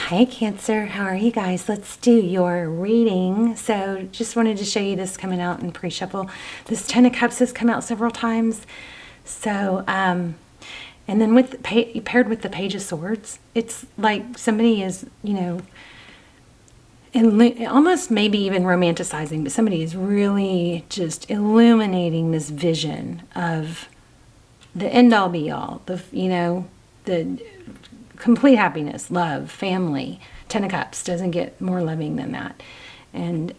Hi Cancer, how are you guys? Let's do your reading. So just wanted to show you this coming out in pre-shuffle. This Ten of Cups has come out several times. So, and then with paired with the Page of Swords, it's like somebody is, almost maybe even romanticizing, but somebody is really just illuminating this vision of the end-all be-all, the complete happiness, love, family. Ten of Cups doesn't get more loving than that. And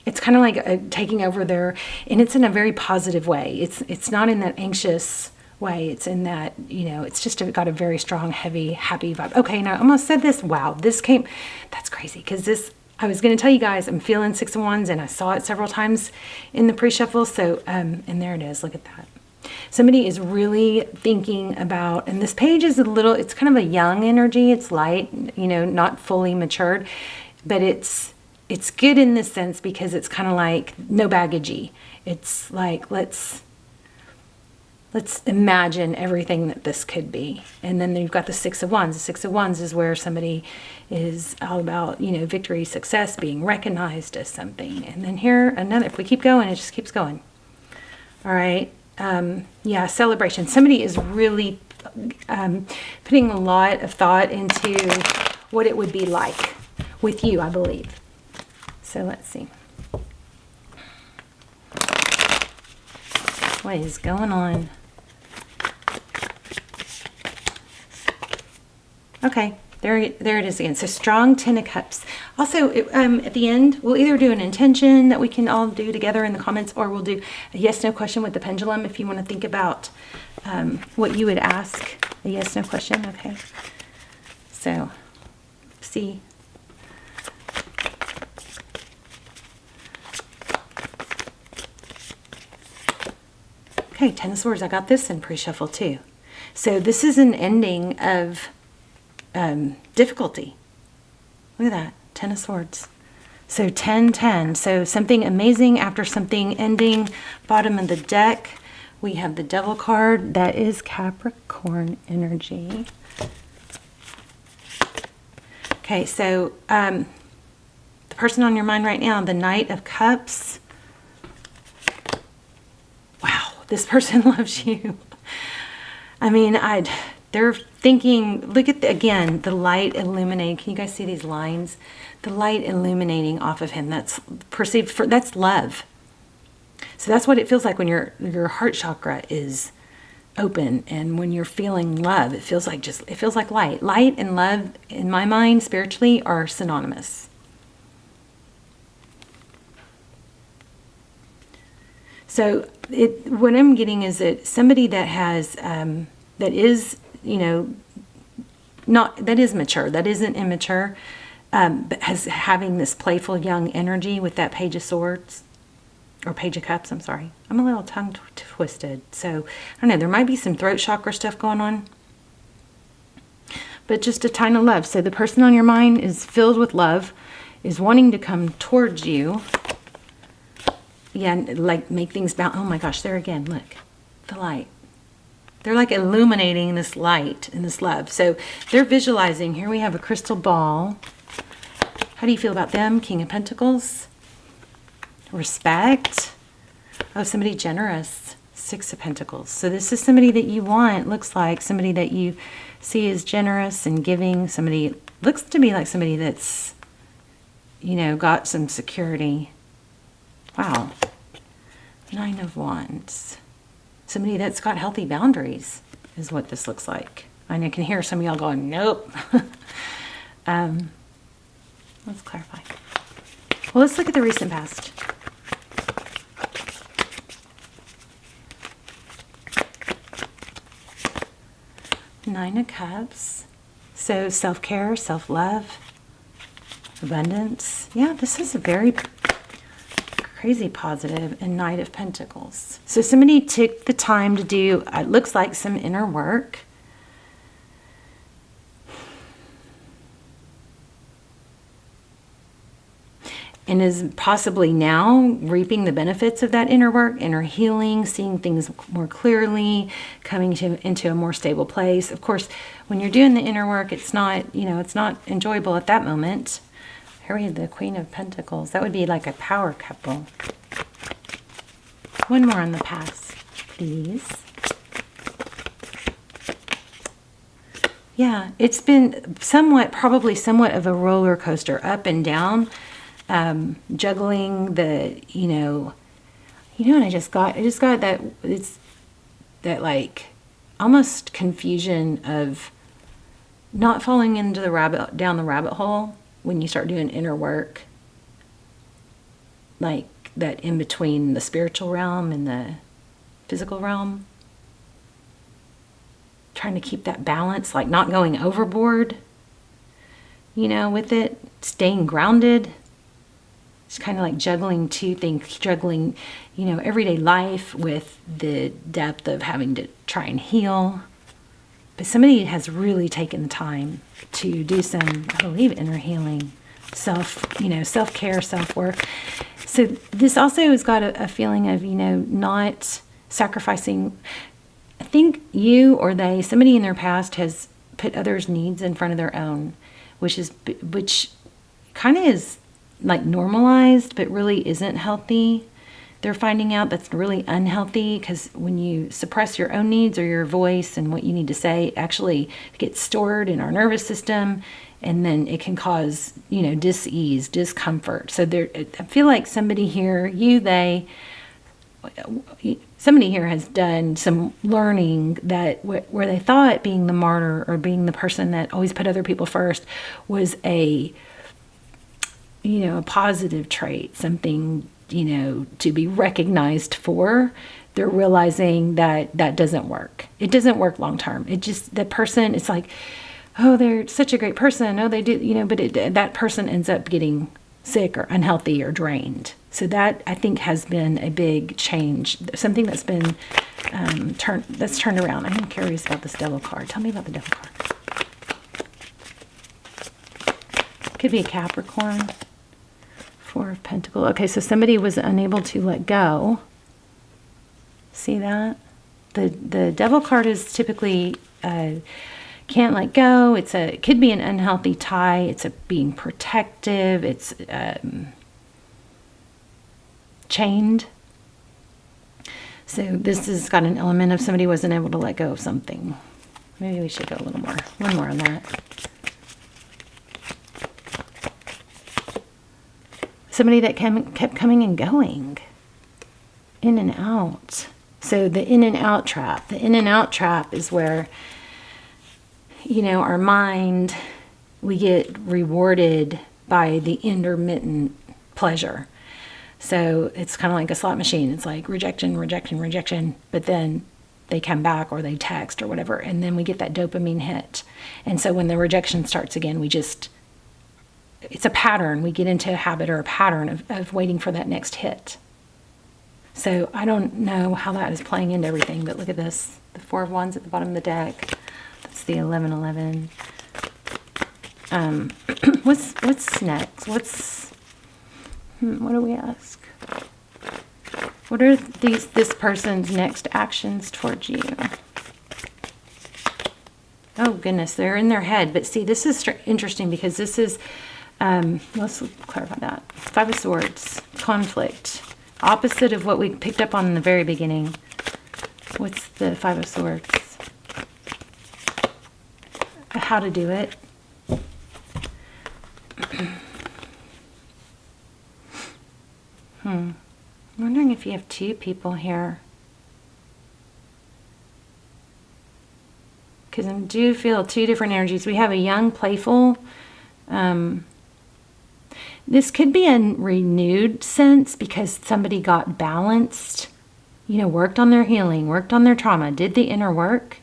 it's kind of like taking over their, and it's in a very positive way. It's not in that anxious way. It's in that, it's just got a very strong, heavy, happy vibe. Okay, now I almost said this. Wow, this came, that's crazy. Because I was going to tell you guys, I'm feeling Six of Wands, and I saw it several times in the pre-shuffle. So, and there it is. Look at that. Somebody is really thinking about, and this page is it's kind of a young energy. It's light, not fully matured, but it's good in this sense because it's kind of like no baggagey. It's like, let's imagine everything that this could be. And then you've got the Six of Wands. The Six of Wands is where somebody is all about, victory, success, being recognized as something. And then here, another, if we keep going, it just keeps going. All right. Yeah, celebration. Somebody is really putting a lot of thought into what it would be like with you, I believe. So let's see. What is going on? Okay, there it is again. So strong Ten of Cups. Also, at the end, we'll either do an intention that we can all do together in the comments, or we'll do a yes/no question with the pendulum if you want to think about what you would ask. A yes/no question, okay? So, see. Okay, Ten of Swords. I got this in pre-shuffle too. So this is an ending of difficulty. Look at that. Ten of Swords. So 10-10. So something amazing after something ending. Bottom of the deck, we have the Devil card. That is Capricorn energy. Okay, so the person on your mind right now, the Knight of Cups. Wow, this person loves you. I mean, they're thinking, look at, again, the light illuminating. Can you guys see these lines? The light illuminating off of him. That's perceived for, that's love. So that's what it feels like when your heart chakra is open, and when you're feeling love, it feels like light. Light and love, in my mind, spiritually, are synonymous. So what I'm getting is that somebody that has, that is, that is mature, that isn't immature, but having this playful young energy with that Page of Swords, or Page of Cups, I'm sorry. I'm a little tongue twisted. So, I don't know, there might be some throat chakra stuff going on. But just a ton of love. So the person on your mind is filled with love, is wanting to come towards you. Yeah, like make things bounce. Oh my gosh, there again, look, the light. They're like illuminating this light and this love. So they're visualizing. Here we have a crystal ball. How do you feel about them? King of Pentacles. Respect. Oh, somebody generous. Six of Pentacles. So this is somebody that you want. Looks like somebody that you see as generous and giving. Somebody, looks to me like somebody that's, got some security. Wow. Nine of Wands. Somebody that's got healthy boundaries is what this looks like. And I can hear some of y'all going, nope. Let's clarify. Well, let's look at the recent past. Nine of Cups. So self-care, self-love, abundance. Yeah, this is a very crazy positive. And Knight of Pentacles. So somebody took the time to do, it looks like, some inner work. and is possibly now reaping the benefits of that inner work, inner healing, seeing things more clearly, coming into a more stable place. Of course, when you're doing the inner work, it's not, it's not enjoyable at that moment. Here we have the Queen of Pentacles. That would be like a power couple. One more on the past, please. Yeah, it's been probably somewhat of a roller coaster, up and down. Juggling the, and I just got that, it's that like almost confusion of not falling into down the rabbit hole when you start doing inner work, like that in between the spiritual realm and the physical realm, trying to keep that balance, like not going overboard, with it, staying grounded. It's kind of like juggling two things, juggling, everyday life with the depth of having to try and heal. But somebody has really taken the time to do some, I believe, inner healing, self-care, self-work. So this also has got a feeling of, not sacrificing. I think you or somebody in their past has put others' needs in front of their own, which kind of is like normalized, but really isn't healthy. They're finding out that's really unhealthy, because when you suppress your own needs or your voice and what you need to say, actually gets stored in our nervous system, and then it can cause, dis-ease, discomfort. So I feel like somebody here, somebody here has done some learning that where they thought being the martyr or being the person that always put other people first was a positive trait, something, to be recognized for. They're realizing that doesn't work. It doesn't work long term. It just, the person, it's like, oh, they're such a great person. Oh, they do, but that person ends up getting sick or unhealthy or drained. So that, I think, has been a big change. Something that's been turned around. I'm curious about this Devil card. Tell me about the Devil card. Could be a Capricorn. Four of Pentacles. Okay, so somebody was unable to let go. See that? The Devil card is typically can't let go. It could be an unhealthy tie. It's being protective. It's chained. So this has got an element of somebody wasn't able to let go of something. Maybe we should go a little more. One more on that. Somebody that kept coming and going, in and out. So the in and out trap. The in and out trap is where, our mind, we get rewarded by the intermittent pleasure. So it's kind of like a slot machine. It's like rejection, rejection, rejection, but then they come back or they text or whatever, and then we get that dopamine hit. And so when the rejection starts again, it's a pattern. We get into a habit or a pattern of waiting for that next hit. So I don't know how that is playing into everything, but look at this. The Four of Wands at the bottom of the deck. That's the 1111. What's next? What do we ask? What are this person's next actions towards you? Oh goodness, they're in their head. But see, this is interesting because this is, let's clarify that. Five of Swords, conflict. Opposite of what we picked up on in the very beginning. What's the Five of Swords? How to do it. I'm wondering if you have two people here. Because I do feel two different energies. We have a young, playful. This could be a renewed sense because somebody got balanced, worked on their healing, worked on their trauma, did the inner work,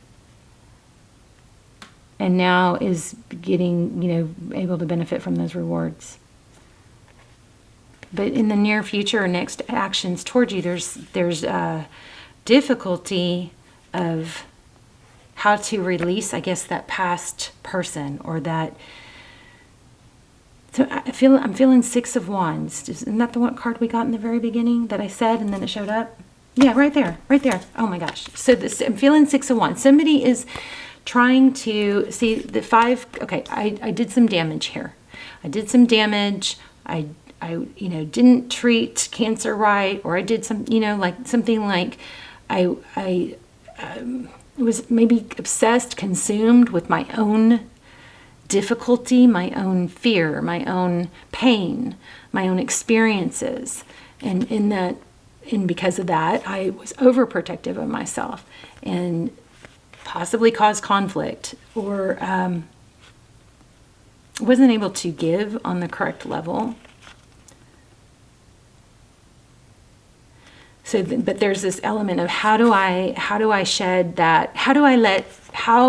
and now is getting, able to benefit from those rewards. But in the near future or next actions towards you, there's a difficulty of how to release, I guess, that past person, or that So I'm feeling Six of Wands. Isn't that the one card we got in the very beginning that I said and then it showed up? Yeah, right there, right there. Oh my gosh. So I'm feeling Six of Wands. Somebody is trying to see the five. Okay, I did some damage here. I did some damage. I didn't treat cancer right, or I did some, like something like I was maybe obsessed, consumed with my own difficulty, my own fear, my own pain, my own experiences. And because of that, I was overprotective of myself and possibly caused conflict, or wasn't able to give on the correct level. So, but there's this element of how do I shed that? How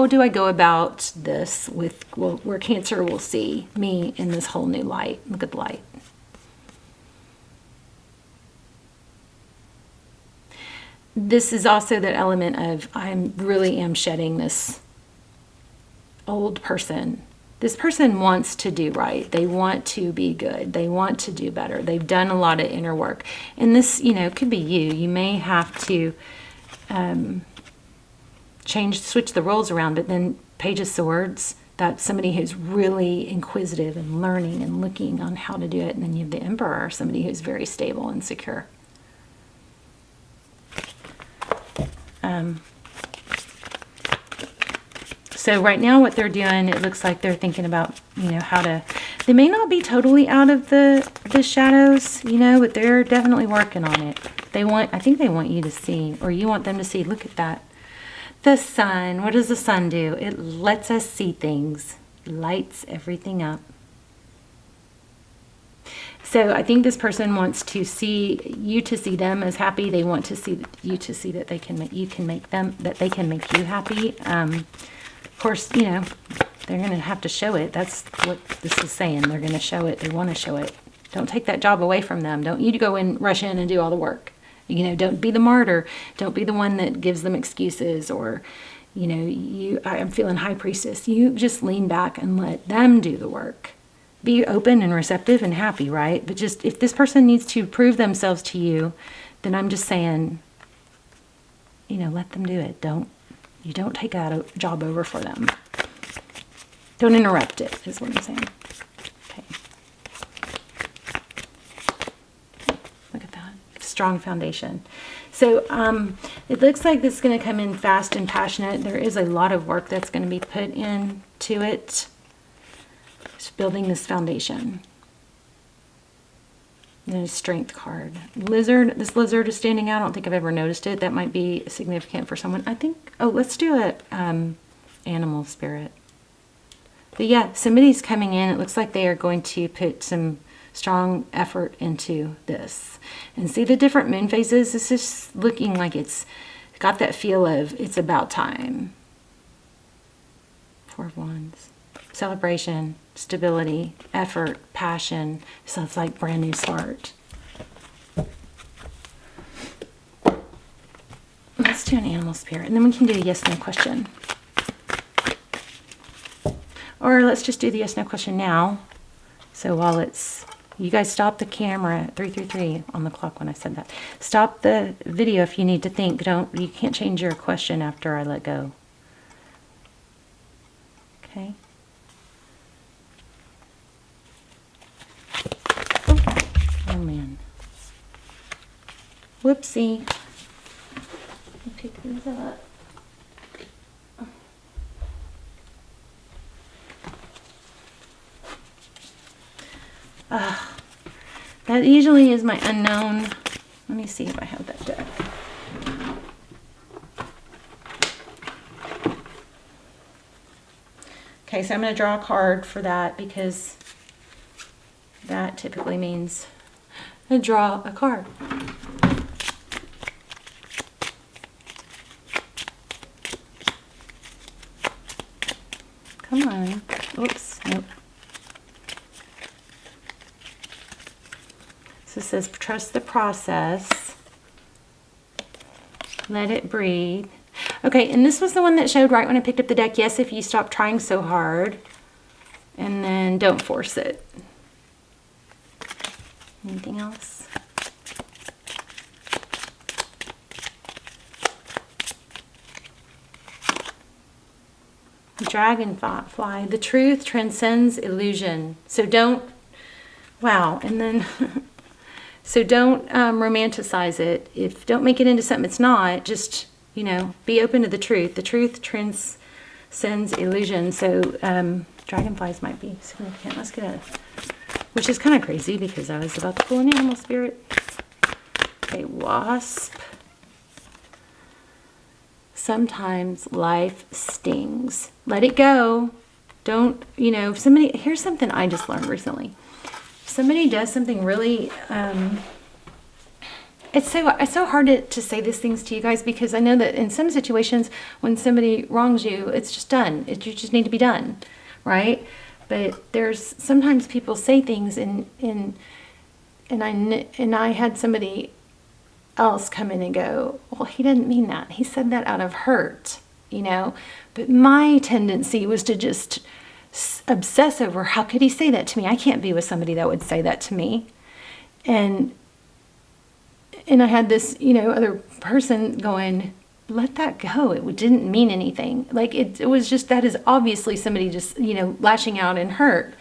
do I go about this where Cancer will see me in this whole new light? Look at the light. This is also that element of I really am shedding this old person. This person wants to do right. They want to be good. They want to do better. They've done a lot of inner work. And this, could be you. You may have to switch the roles around, but then Page of Swords, that's somebody who's really inquisitive and learning and looking on how to do it. And then you have the Emperor, somebody who's very stable and secure. So right now what they're doing, it looks like they're thinking about, they may not be totally out of the shadows, but they're definitely working on it. I think they want you to see, or you want them to see, look at that. The sun, what does the sun do? It lets us see things, lights everything up. So I think this person wants to see you to see them as happy. They want to see you to see that they can make you happy. Of course, they're going to have to show it. That's what this is saying. They're going to show it. They want to show it. Don't take that job away from them. Don't you go in, rush in and do all the work. Don't be the martyr. Don't be the one that gives them excuses or, I'm feeling high priestess. You just lean back and let them do the work. Be open and receptive and happy, right? But just if this person needs to prove themselves to you, then I'm just saying, let them do it. You don't take that job over for them. Don't interrupt it, is what I'm saying. Okay. Look at that. Strong foundation. So it looks like this is going to come in fast and passionate. There is a lot of work that's going to be put into it. Just building this foundation. And a strength card. Lizard. This lizard is standing out. I don't think I've ever noticed it. That might be significant for someone. I think, let's do it. Animal spirit. But yeah, somebody's coming in. It looks like they are going to put some strong effort into this. And see the different moon phases? This is looking like it's got that feel of it's about time. Four of Wands. Celebration, stability, effort, passion. Sounds like brand new start. Let's do an animal spirit, and then we can do a yes/no question. Or let's just do the yes/no question now. So while you guys stop the camera at 333 on the clock when I said that. Stop the video if you need to think. You can't change your question after I let go. Okay. Oh man. Whoopsie. I'll pick these up. That usually is my unknown. Let me see if I have that deck. Okay, so I'm going to draw a card for that because that typically means I draw a card. Come on. Oops. Nope. So it says, trust the process. Let it breathe. Okay, and this was the one that showed right when I picked up the deck. Yes, if you stop trying so hard. And then don't force it. Anything else? Dragonfly, the truth transcends illusion. So don't, wow, and then, so don't romanticize it. Don't make it into something it's not. Just, be open to the truth. The truth transcends illusion. So dragonflies might be significant. Let's get which is kind of crazy because I was about to pull an animal spirit. Okay, wasp. Sometimes life stings. Let it go. Don't, if somebody, here's something I just learned recently. If somebody does something really, it's so hard to say these things to you guys because I know that in some situations when somebody wrongs you, it's just done. You just need to be done, right? But there's sometimes people say things and I had somebody else come in and go, well, he didn't mean that. He said that out of hurt, But my tendency was to just obsess over how could he say that to me? I can't be with somebody that would say that to me. And I had this, other person going, let that go. It didn't mean anything. Like it was just, that is obviously somebody just, lashing out and hurt.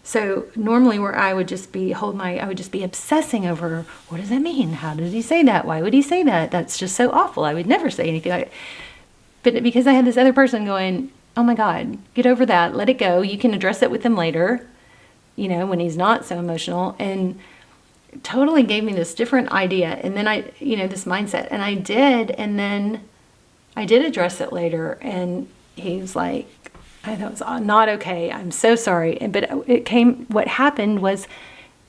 So normally where I would just be I would just be obsessing over, what does that mean? How did he say that? Why would he say that? That's just so awful. I would never say anything like it. But because I had this other person going, oh my God, get over that. Let it go. You can address it with him later, when he's not so emotional. And totally gave me this different idea. And then this mindset. And I did. And then I did address it later. And he was like, I thought it was not okay. I'm so sorry. But what happened was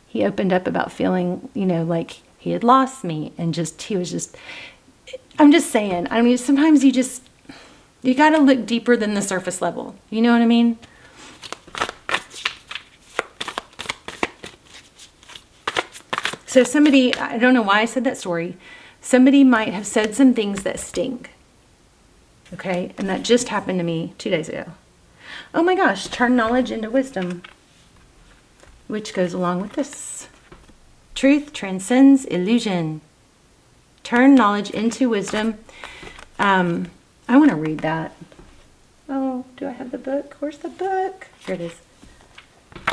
he opened up about feeling, like he had lost me and I'm just saying, sometimes you got to look deeper than the surface level. You know what I mean? So somebody, I don't know why I said that story. Somebody might have said some things that sting. Okay. And that just happened to me 2 days ago. Oh my gosh, turn knowledge into wisdom, which goes along with this. Truth transcends illusion. Turn knowledge into wisdom. I want to read that. Oh, do I have the book? Where's the book? Here it is.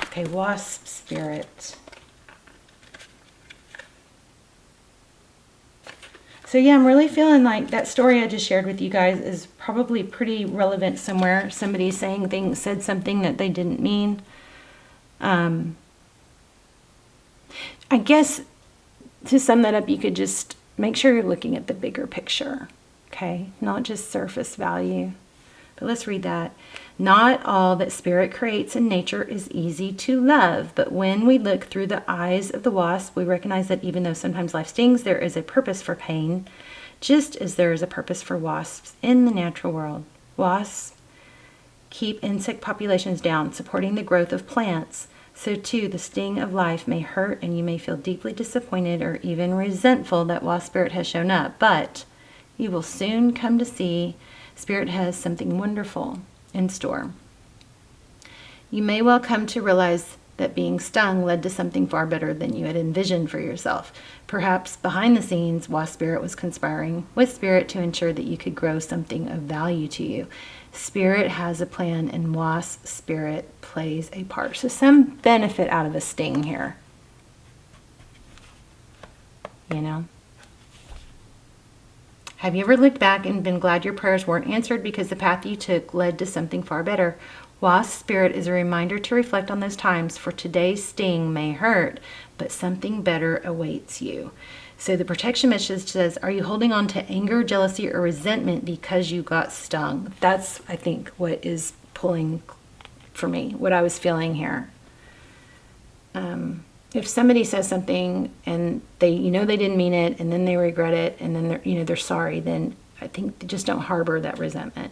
Okay, wasp spirit. So yeah, I'm really feeling like that story I just shared with you guys is probably pretty relevant somewhere. Somebody said something that they didn't mean. I guess to sum that up, you could just make sure you're looking at the bigger picture, okay? Not just surface value. But let's read that. Not all that spirit creates in nature is easy to love, but when we look through the eyes of the wasp, we recognize that even though sometimes life stings, there is a purpose for pain, just as there is a purpose for wasps in the natural world. Wasps keep insect populations down, supporting the growth of plants. So too, the sting of life may hurt, and you may feel deeply disappointed or even resentful that wasp spirit has shown up, but you will soon come to see Spirit has something wonderful in store. You may well come to realize that being stung led to something far better than you had envisioned for yourself. Perhaps behind the scenes, Wasp Spirit was conspiring with Spirit to ensure that you could grow something of value to you. Spirit has a plan, and Wasp Spirit plays a part. So some benefit out of a sting here. Have you ever looked back and been glad your prayers weren't answered because the path you took led to something far better? Wasp Spirit is a reminder to reflect on those times, for today's sting may hurt, but something better awaits you. So the protection message says, are you holding on to anger, jealousy, or resentment because you got stung? That's, I think, what is pulling for me, what I was feeling here. If somebody says something and they didn't mean it, and then they regret it, and then they're sorry, then I think just don't harbor that resentment.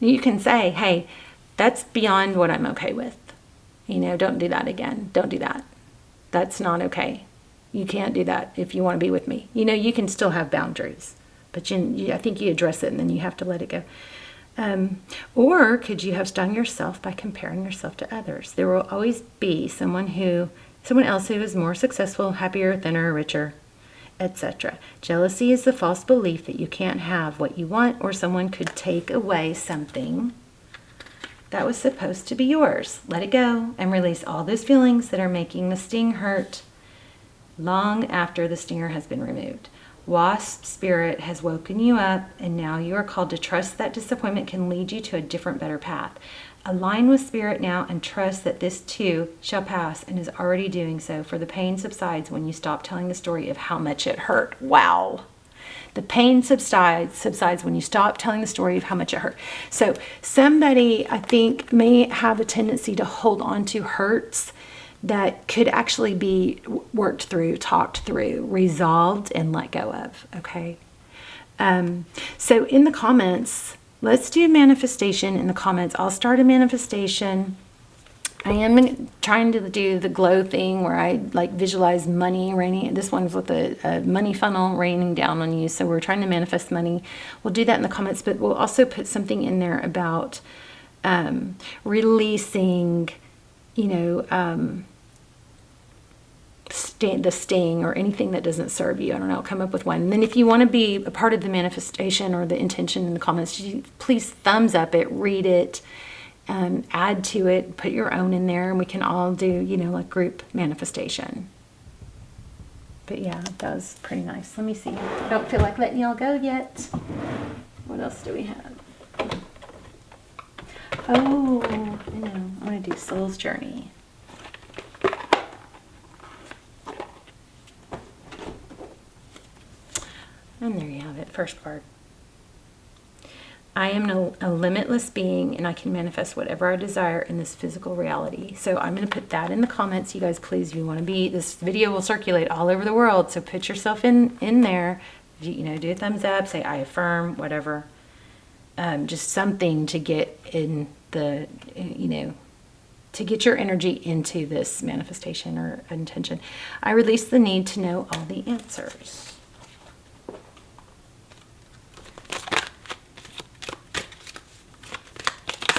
You can say, hey, that's beyond what I'm okay with. Don't do that again. Don't do that. That's not okay. You can't do that if you want to be with me. You can still have boundaries, but I think you address it and then you have to let it go. Or could you have stung yourself by comparing yourself to others? There will always be someone who someone else who is more successful, happier, thinner, richer, etc. Jealousy is the false belief that you can't have what you want, or someone could take away something that was supposed to be yours. Let it go and release all those feelings that are making the sting hurt long after the stinger has been removed. Wasp spirit has woken you up, and now you are called to trust that disappointment can lead you to a different, better path. Align with spirit now and trust that this too shall pass, and is already doing so, for the pain subsides when you stop telling the story of how much it hurt. Wow. The pain subsides when you stop telling the story of how much it hurt. So somebody, I think, may have a tendency to hold on to hurts that could actually be worked through, talked through, resolved, and let go of, okay? So in the comments, let's do manifestation in the comments. I'll start a manifestation. I am trying to do the glow thing where I like visualize money raining. This one's with a money funnel raining down on you. So we're trying to manifest money. We'll do that in the comments, but we'll also put something in there about releasing, the sting or anything that doesn't serve you. I don't know, come up with one. And then if you want to be a part of the manifestation or the intention in the comments, please thumbs up it, read it, add to it, put your own in there, and we can all do, like group manifestation. But yeah, that was pretty nice. Let me see. I don't feel like letting y'all go yet. What else do we have? Oh, I know. I'm going to do Soul's Journey. And there you have it. First card. I am a limitless being, and I can manifest whatever I desire in this physical reality. So I'm going to put that in the comments. You guys, please, if you want to be, this video will circulate all over the world. So put yourself in there, do a thumbs up, say I affirm, whatever. Just something to get in the, to get your energy into this manifestation or intention. I release the need to know all the answers.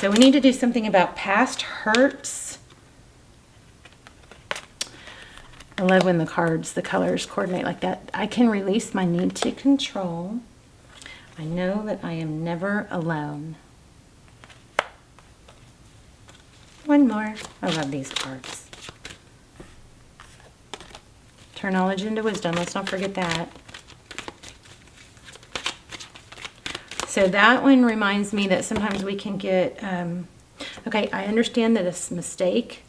So we need to do something about past hurts. I love when the colors coordinate like that. I can release my need to control. I know that I am never alone. One more. I love these cards. Turn knowledge into wisdom. Let's not forget that. So that one reminds me that sometimes we can get, okay, I understand that a mistake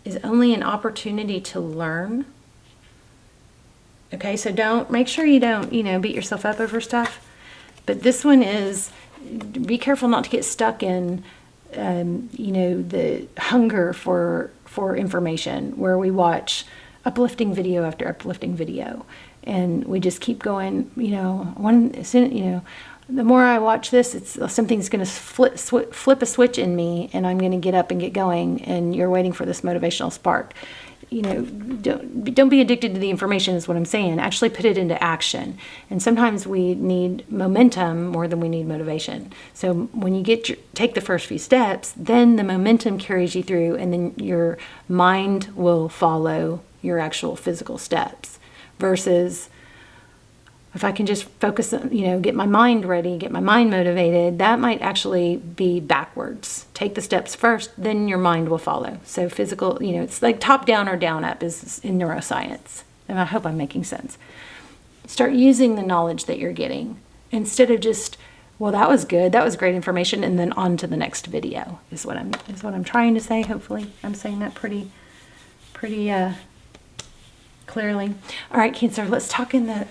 is only an opportunity to learn. Okay, so make sure you don't, beat yourself up over stuff. But this one is, be careful not to get stuck in, the hunger for information, where we watch uplifting video after uplifting video. And we just keep going, the more I watch this, something's going to flip a switch in me, and I'm going to get up and get going, and you're waiting for this motivational spark. Don't be addicted to the information is what I'm saying. Actually put it into action. And sometimes we need momentum more than we need motivation. So when you take the first few steps, then the momentum carries you through, and then your mind will follow your actual physical steps. Versus if I can just focus, get my mind ready, get my mind motivated, that might actually be backwards. Take the steps first, then your mind will follow. So physical, it's like top down or down up is in neuroscience. And I hope I'm making sense. Start using the knowledge that you're getting instead of just, well, that was good, that was great information, and then on to the next video is what I'm trying to say. Hopefully, I'm saying that pretty clearly. All right, Cancer, let's talk in the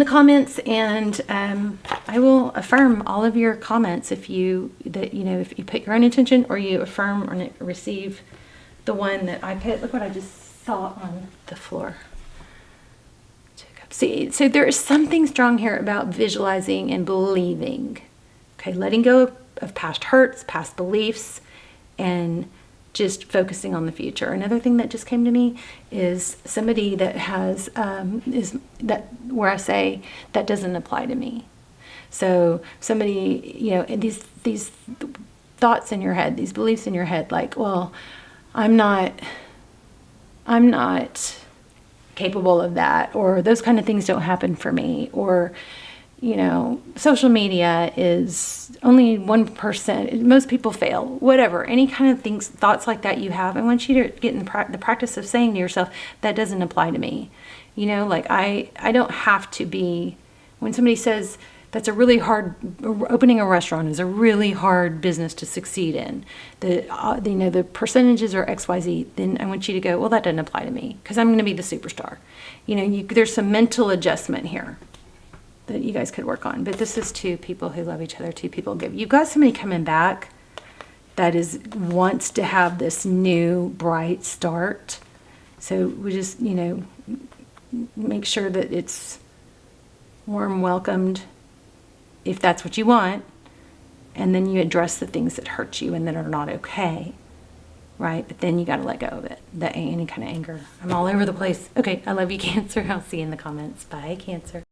comments, and I will affirm all of your comments if you put your own intention, or you affirm or receive the one that I put. Look what I just saw on the floor. See, so there is something strong here about visualizing and believing. Okay, letting go of past hurts, past beliefs, and just focusing on the future. Another thing that just came to me is somebody that has where I say that doesn't apply to me. So somebody, these thoughts in your head, these beliefs in your head, like, well, I'm not capable of that, or those kind of things don't happen for me, or, you know, social media is only 1%. Most people fail, whatever, any kind of things, thoughts like that you have. I want you to get in the practice of saying to yourself, that doesn't apply to me. You know, like I don't have to be, when somebody says that's a really hard, opening a restaurant is a really hard business to succeed in, you know, the percentages are XYZ, then I want you to go, well, that doesn't apply to me because I'm going to be the superstar. You know, there's some mental adjustment here that you guys could work on. But this is two people who love each other, two people give. You've got somebody coming back that wants to have this new bright start. So we just, you know, make sure that it's warm welcomed, if that's what you want, and then you address the things that hurt you and that are not okay, right? But then you got to let go of it, any kind of anger. I'm all over the place. Okay, I love you, Cancer. I'll see you in the comments. Bye, Cancer.